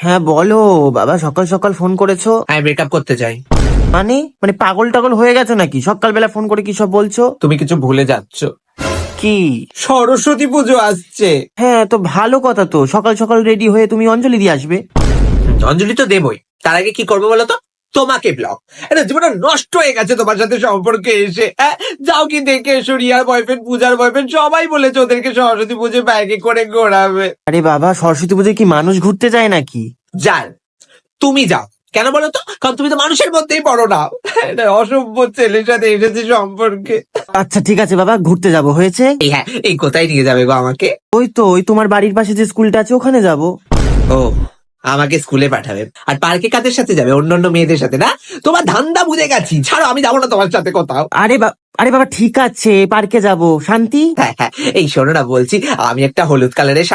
হ্যাঁ বলো বাবা, সকাল সকাল ফোন করেছো? আমি ব্রেকআপ করতে চাই। মানে মানে পাগল টাগল হয়ে গেছো নাকি? সকালবেলা ফোন করে কি সব বলছো? তুমি কিছু ভুলে যাচ্ছ, কি? সরস্বতী পুজো আসছে। হ্যাঁ তো ভালো কথা, তো সকাল সকাল রেডি হয়ে তুমি অঞ্জলি দিয়ে আসবে। অঞ্জলি তো দেবই, তার আগে কি করবো বলো তো? তোমাকে ব্লক। এটা জীবনটা নষ্ট হয়ে গেছে তোমার সাথে সম্পর্কে এসে। যাও কি দেখে এসো, রিয়ার বয়ফ্রেন্ড, পূজার বয়ফ্রেন্ড সবাই বলেছে ওদেরকে সরস্বতী পুজো ব্যাগে করে ঘোরাবে। আরে বাবা, সরস্বতী পুজোয় কি মানুষ ঘুরতে যায় নাকি? যান, তুমি যাও কেন বলো তো? কারণ তুমি তো মানুষের মধ্যেই পড়ো না। এটা অসভ্য ছেলের সাথে এসেছে সম্পর্কে। আচ্ছা ঠিক আছে বাবা, ঘুরতে যাব, হয়েছে? এই হ্যাঁ, এই কোথায় নিয়ে যাবে গো আমাকে? ওই তোমার বাড়ির পাশে যে স্কুলটা আছে ওখানে যাব। ও, আমাকে স্কুলে পাঠাবে আর পার্কে কাদের সাথে যাবে? অন্যান্য মেয়েদের সাথে না? তোমার ধান্দা বুঝে গেছি, ছাড়ো, আমি যাবো না তোমার সাথে কোথাও। আরে বাবা ঠিক আছে, পার্কে যাব, শান্তি। হ্যাঁ হ্যাঁ, এই শোনো না, বলছি আমি একটা হলুদ কালারের